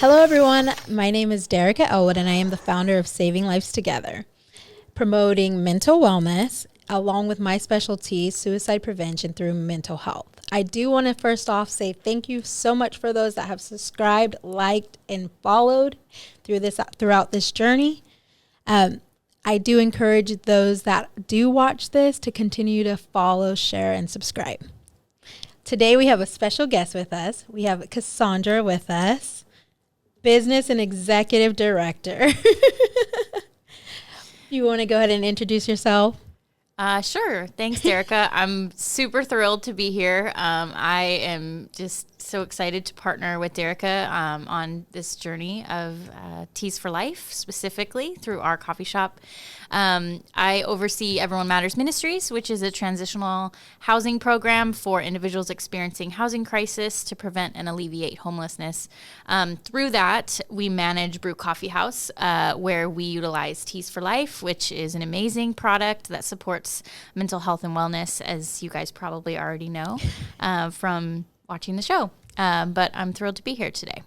Hello, everyone. My name is Derica Elwood, and I am the founder of Saving Lives Together, promoting mental wellness along with my specialty, suicide prevention through mental health. I do want to first off say thank you so much for those that have subscribed, liked, and followed throughout this journey. I do encourage those that do watch this to continue to follow, share, and subscribe. Today we have a special guest with us. We have Cassandra with us, business and executive director. You want to go ahead and introduce yourself? Sure. Thanks, Derica. I'm super thrilled to be here. I am just so excited to partner with Derica on this journey of Teas for Life, specifically through our coffee shop. I oversee Everyone Matters Ministries, which is a transitional housing program for individuals experiencing housing crisis to prevent and alleviate homelessness. Through that, we manage Brew Coffee House, where we utilize Teas for Life, which is an amazing product that supports mental health and wellness, as you guys probably already know from watching the show. But I'm thrilled to be here today.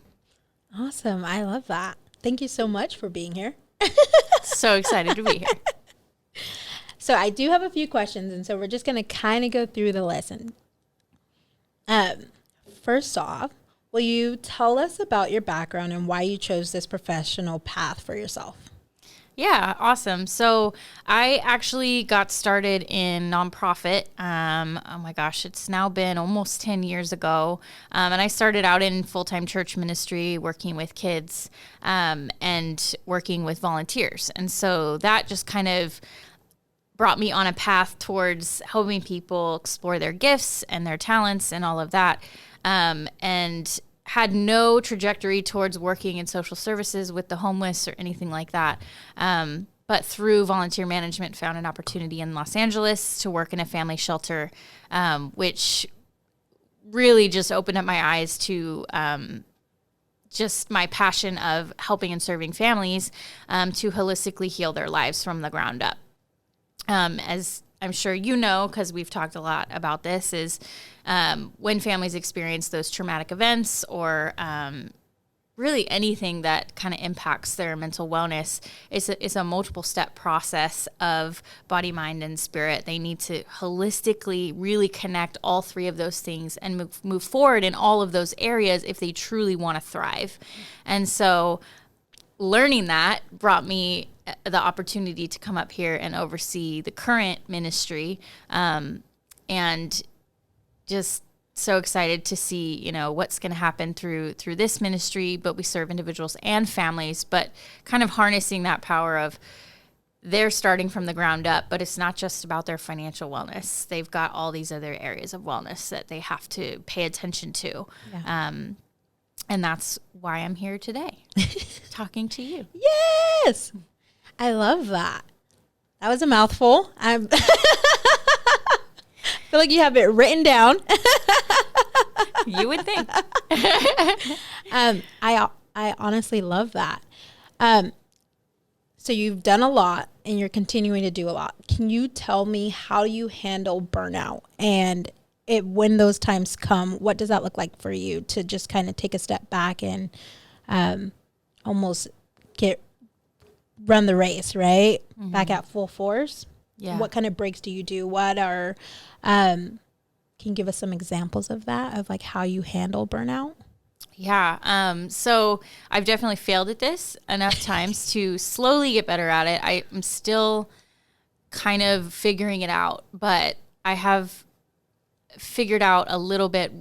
Awesome. I love that. Thank you so much for being here. So excited to be here. So I do have a few questions, and so we're just going to kind of go through the lesson. First off, will you tell us about your background and why you chose this professional path for yourself? Yeah, awesome. So I actually got started in nonprofit. Oh my gosh, it's now been almost 10 years ago. And I started out in full-time church ministry, working with kids and working with volunteers. And so that just kind of brought me on a path towards helping people explore their gifts and their talents and all of that. And had no trajectory towards working in social services with the homeless or anything like that. But through volunteer management, found an opportunity in Los Angeles to work in a family shelter, which really just opened up my eyes to just my passion of helping and serving families to holistically heal their lives from the ground up. As I'm sure you know, because we've talked a lot about this, is when families experience those traumatic events or really anything that kind of impacts their mental wellness, it's a multiple step process of body, mind, and spirit. They need to holistically really connect all three of those things and move forward in all of those areas if they truly want to thrive. And so learning that brought me the opportunity to come up here and oversee the current ministry, and just so excited to see, you know, what's going to happen through this ministry. But we serve individuals and families, but kind of harnessing that power of they're starting from the ground up, but it's not just about their financial wellness. They've got all these other areas of wellness that they have to pay attention to. Yeah. And that's why I'm here today, talking to you. Yes! I love that. That was a mouthful. I feel like you have it written down. You would think. I honestly love that. So you've done a lot and you're continuing to do a lot. Can you tell me how you handle burnout and when those times come, what does that look like for you to just kind of take a step back and almost run the race, right? Mm-hmm. Back at full force? Yeah. What kind of breaks do you do? What are, can you give us some examples of that, of like how you handle burnout? Yeah. So I've definitely failed at this enough times to slowly get better at it. I'm still kind of figuring it out, but I have figured out a little bit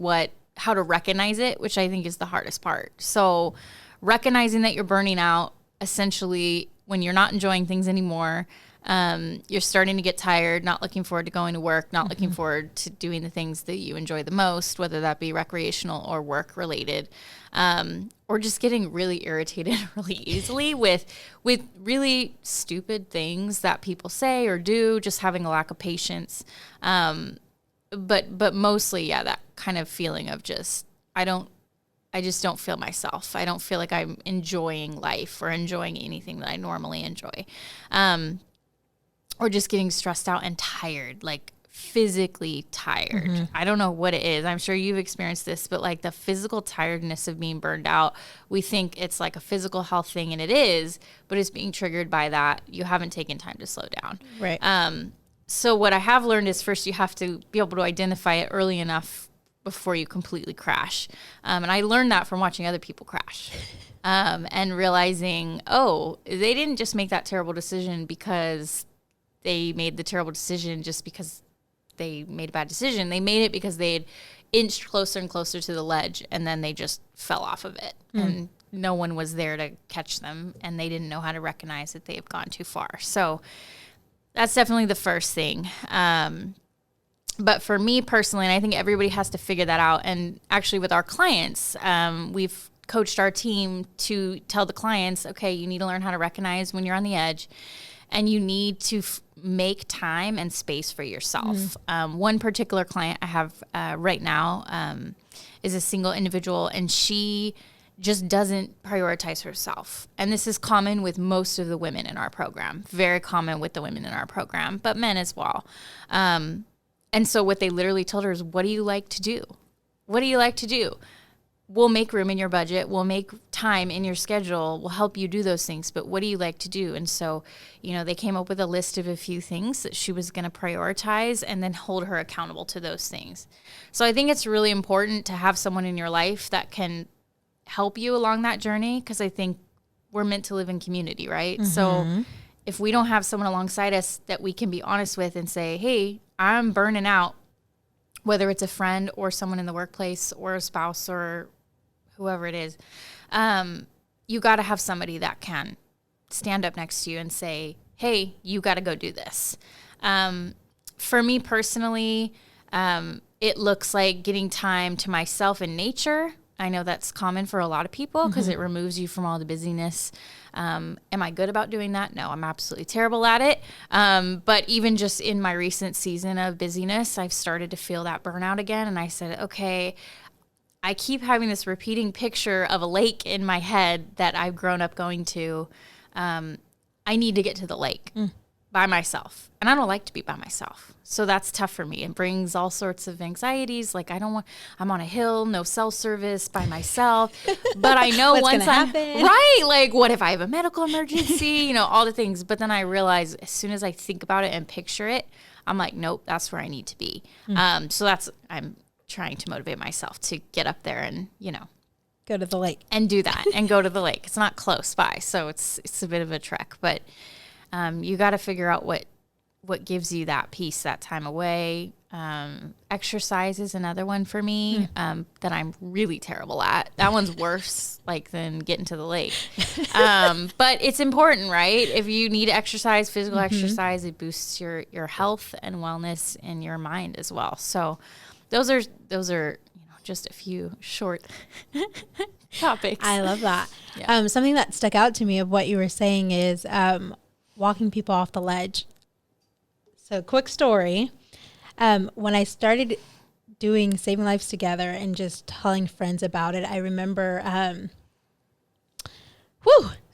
how to recognize it, which I think is the hardest part. So recognizing that you're burning out, essentially when you're not enjoying things anymore, you're starting to get tired, not looking forward to going to work, not looking forward to doing the things that you enjoy the most, whether that be recreational or work related, or just getting really irritated really easily with really stupid things that people say or do, just having a lack of patience. But mostly, yeah, that kind of feeling of just, I just don't feel myself. I don't feel like I'm enjoying life or enjoying anything that I normally enjoy. Or just getting stressed out and tired, like physically tired. I don't know what it is. I'm sure you've experienced this, but like the physical tiredness of being burned out, we think it's like a physical health thing, and it is, but it's being triggered by that. You haven't taken time to slow down. Right. So what I have learned is first you have to be able to identify it early enough before you completely crash. And I learned that from watching other people crash. And realizing, oh, they didn't just make that terrible decision because they made the terrible decision just because they made a bad decision. They made it because they had inched closer and closer to the ledge, and then they just fell off of it. And no one was there to catch them, and they didn't know how to recognize that they have gone too far. So that's definitely the first thing. But for me personally, and I think everybody has to figure that out, and actually with our clients, we've coached our team to tell the clients, okay, you need to learn how to recognize when you're on the edge, and you need to make time and space for yourself. One particular client I have right now is a single individual, and she just doesn't prioritize herself. And this is common with most of the women in our program, very common with the women in our program, but men as well. And so what they literally told her is, what do you like to do? What do you like to do? We'll make room in your budget. We'll make time in your schedule. We'll help you do those things. But what do you like to do? And so, they came up with a list of a few things that she was going to prioritize and then hold her accountable to those things. So I think it's really important to have someone in your life that can help you along that journey, because I think we're meant to live in community, right? So if we don't have someone alongside us that we can be honest with and say, hey, I'm burning out, whether it's a friend or someone in the workplace or a spouse or whoever it is, you got to have somebody that can stand up next to you and say, hey, you got to go do this. For me personally, it looks like getting time to myself in nature. I know that's common for a lot of people because it removes you from all the busyness. Am I good about doing that? No, I'm absolutely terrible at it. But even just in my recent season of busyness, I've started to feel that burnout again. And I said, okay, I keep having this repeating picture of a lake in my head that I've grown up going to. I need to get to the lake by myself. And I don't like to be by myself. So that's tough for me. It brings all sorts of anxieties. Like I'm on a hill, no cell service, by myself. But I know once right, like what if I have a medical emergency, all the things. But then I realize as soon as I think about it and picture it, I'm like, nope, that's where I need to be. So I'm trying to motivate myself to get up there and, go to the lake and do that and go to the lake. It's not close by. So it's a bit of a trek, but you got to figure out what gives you that peace, that time away. Exercise is another one for me that I'm really terrible at. That one's worse than getting to the lake. But it's important, right? If you need exercise, physical exercise, it boosts your health and wellness in your mind as well. So those are just a few short topics. I love that. Yeah. Something that stuck out to me of what you were saying is walking people off the ledge. So quick story. When I started doing Saving Lives Together and just telling friends about it, I remember,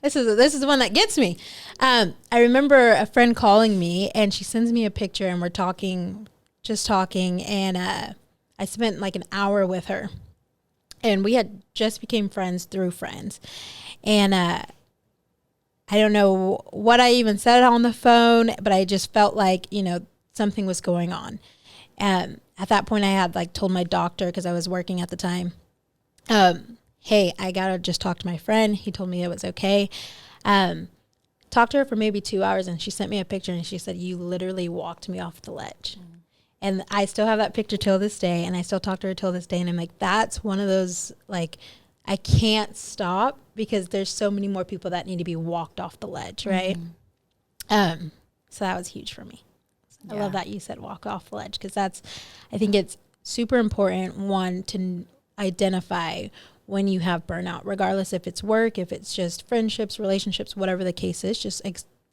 this is the one that gets me. I remember a friend calling me and she sends me a picture and we're talking, and I spent like an hour with her and we had just became friends through friends. And I don't know what I even said on the phone, but I just felt like, something was going on. At that point I had told my doctor, because I was working at the time, hey, I got to just talk to my friend. He told me it was okay. Talked to her for maybe 2 hours and she sent me a picture and she said, you literally walked me off the ledge. And I still have that picture till this day, and I still talk to her till this day. And I'm like, that's one of those, I can't stop because there's so many more people that need to be walked off the ledge, right? So that was huge for me. I love that you said walk off the ledge, because I think it's super important, one, to identify when you have burnout, regardless if it's work, if it's just friendships, relationships, whatever the case is,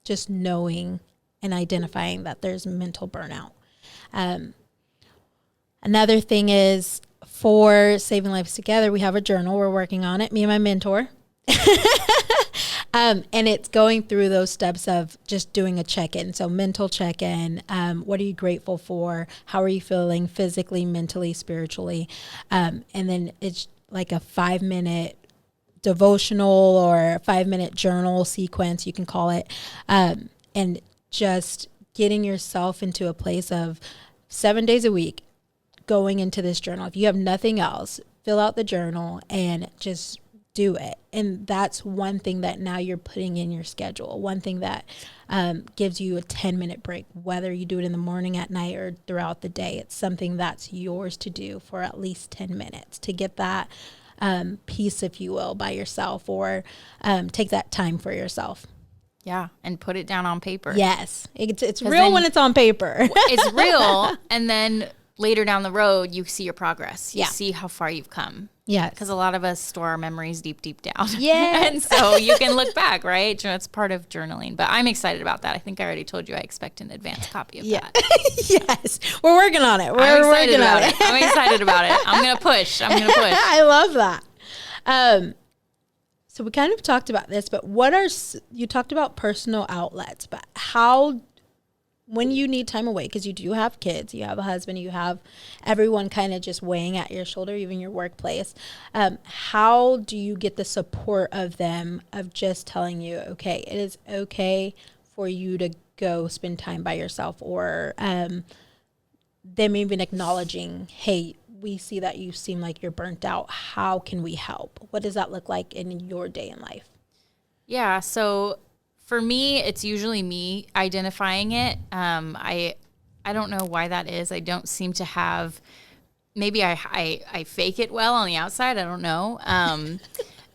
just knowing and identifying that there's mental burnout. Another thing is, for Saving Lives Together, we have a journal. We're working on it, me and my mentor. And it's going through those steps of just doing a check-in. So mental check-in. What are you grateful for? How are you feeling physically, mentally, spiritually? And then it's like a 5-minute devotional or a 5-minute journal sequence, you can call it. And just getting yourself into a place of 7 days a week going into this journal. If you have nothing else, fill out the journal and just do it. And that's one thing that now you're putting in your schedule. One thing that gives you a 10-minute break, whether you do it in the morning, at night, or throughout the day. It's something that's yours to do for at least 10 minutes to get that peace, if you will, by yourself, or take that time for yourself. Yeah, and put it down on paper. Yes, it's real when it's on paper. It's real, and then later down the road, you see your progress. You Yeah. see how far you've come. Yeah, Because a lot of us store our memories deep, deep down. Yeah. And so you can look back, right? It's part of journaling. But I'm excited about that. I think I already told you I expect an advanced copy of that. Yes, we're working on it. I'm We're excited working on about it. I'm excited about it. I'm going to push. I love that. So we kind of talked about this, but you talked about personal outlets, but how, when you need time away, because you do have kids, you have a husband, you have everyone kind of just weighing at your shoulder, even your workplace, how do you get the support of them, of just telling you, okay, it is okay for you to go spend time by yourself, or them even acknowledging, hey, we see that you seem like you're burnt out. How can we help? What does that look like in your day in life? Yeah. So for me, it's usually me identifying it. I don't know why that is. I don't seem to have, maybe I fake it well on the outside. I don't know.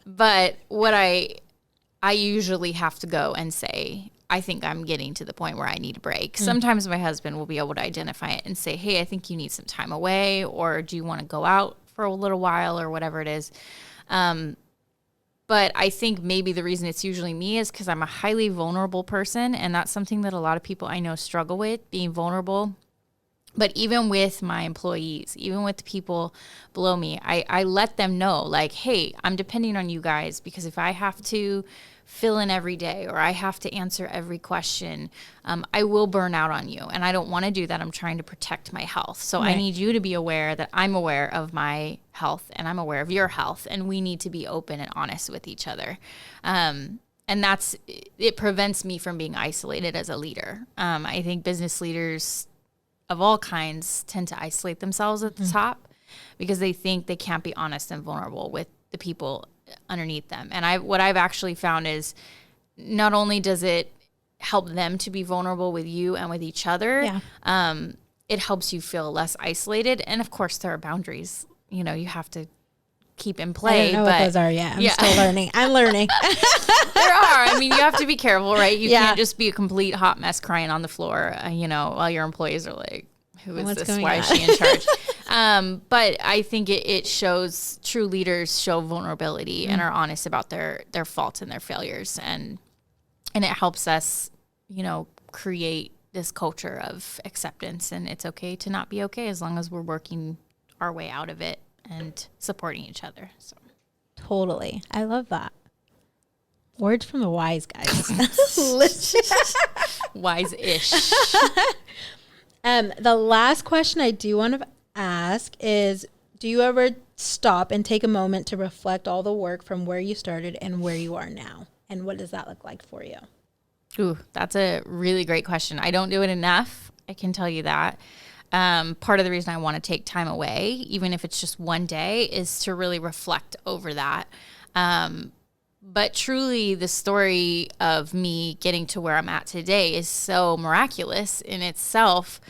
But what I usually have to go and say, I think I'm getting to the point where I need a break. Sometimes my husband will be able to identify it and say, hey, I think you need some time away, or do you want to go out for a little while, or whatever it is. But I think maybe the reason it's usually me is because I'm a highly vulnerable person, and that's something that a lot of people I know struggle with, being vulnerable. But even with my employees, even with the people below me, I let them know, like, hey, I'm depending on you guys, because if I have to fill in every day, or I have to answer every question, I will burn out on you. And I don't want to do that. I'm trying to protect my health. So I need you to be aware that I'm aware of my health, and I'm aware of your health, and we need to be open and honest with each other. And it prevents me from being isolated as a leader. I think business leaders of all kinds tend to isolate themselves at the top, because they think they can't be honest and vulnerable with the people underneath them. And what I've actually found is, not only does it help them to be vulnerable with you and with each other, it helps you feel less isolated. And of course, there are boundaries, you have to keep in play. I don't know what those are yet. I'm still learning. I'm learning. There are. I mean, you have to be careful, right? You can't just be a complete hot mess crying on the floor, while your employees are like, who is this? Why is she in charge? But I think it shows true leaders show vulnerability and are honest about their faults and their failures. And it helps us, create this culture of acceptance, and it's okay to not be okay, as long as we're working our way out of it and supporting each other. So totally. I love that. Words from the wise, guys. Wise-ish. The last question I do want to ask is, do you ever stop and take a moment to reflect all the work from where you started and where you are now? And what does that look like for you? Ooh, that's a really great question. I don't do it enough. I can tell you that. Part of the reason I want to take time away, even if it's just one day, is to really reflect over that. But truly, the story of me getting to where I'm at today is so miraculous in itself.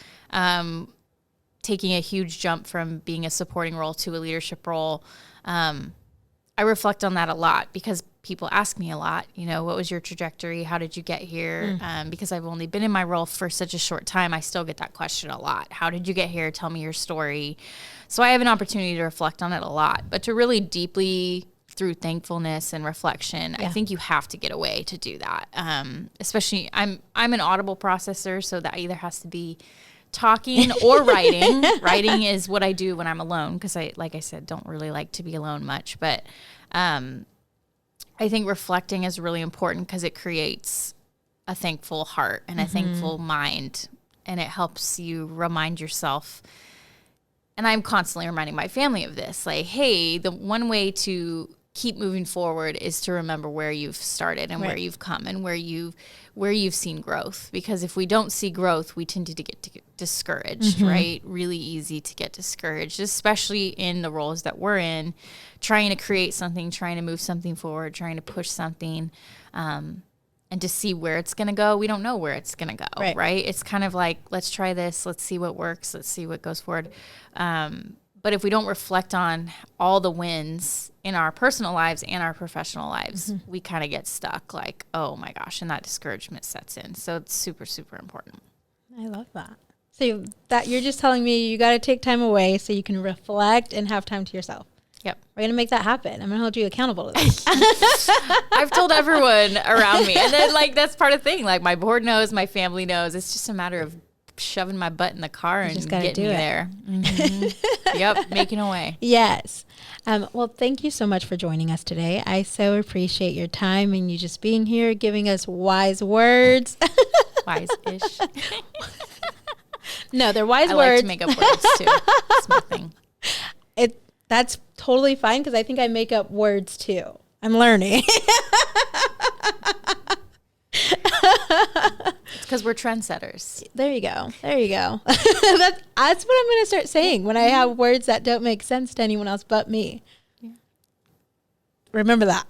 Taking a huge jump from being a supporting role to a leadership role. I reflect on that a lot, because people ask me a lot, what was your trajectory? How did you get here? Because I've only been in my role for such a short time, I still get that question a lot. How did you get here? Tell me your story. So I have an opportunity to reflect on it a lot, but to really deeply, through thankfulness and reflection, I think you have to get away to do that. Especially, I'm an audible processor, so that either has to be talking or writing. Writing is what I do when I'm alone, because like I said, don't really like to be alone much. But I think reflecting is really important because it creates a thankful heart and a thankful mind, and it helps you remind yourself. And I'm constantly reminding my family of this, like, hey, the one way to keep moving forward is to remember where you've started and where you've come and where you've seen growth. Because if we don't see growth, we tend to get discouraged, right? Really easy to get discouraged, especially in the roles that we're in, trying to create something, trying to move something forward, trying to push something, and to see where it's going to go. We don't know where it's going to go, right? It's kind of like, let's try this. Let's see what works. Let's see what goes forward. But if we don't reflect on all the wins in our personal lives and our professional lives, we kind of get stuck like, oh my gosh, and that discouragement sets in. So it's super, super important. I love that. So that you're just telling me you got to take time away so you can reflect and have time to yourself. Yep. We're going to make that happen. I'm going to hold you accountable to this. I've told everyone around me. And then like, that's part of the thing. Like my board knows, my family knows. It's just a matter of shoving my butt in the car and getting me there. Yep, making a way. Yes. Well, thank you so much for joining us today. I so appreciate your time and you just being here, giving us wise words. Wise-ish. No, they're wise words. I like to make up words too. It's my thing. That's totally fine because I think I make up words too. I'm learning. It's because we're trendsetters. There you go. That's what I'm going to start saying when I have words that don't make sense to anyone else but me. Yeah. Remember that.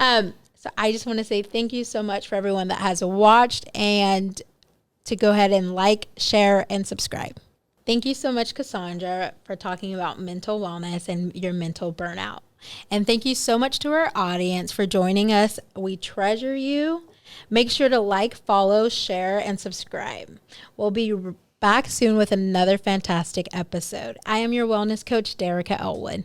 So I just want to say thank you so much for everyone that has watched, and to go ahead and like, share, and subscribe. Thank you so much, Cassandra, for talking about mental wellness and your mental burnout. And thank you so much to our audience for joining us. We treasure you. Make sure to like, follow, share, and subscribe. We'll be back soon with another fantastic episode. I am your wellness coach, Derica Elwood.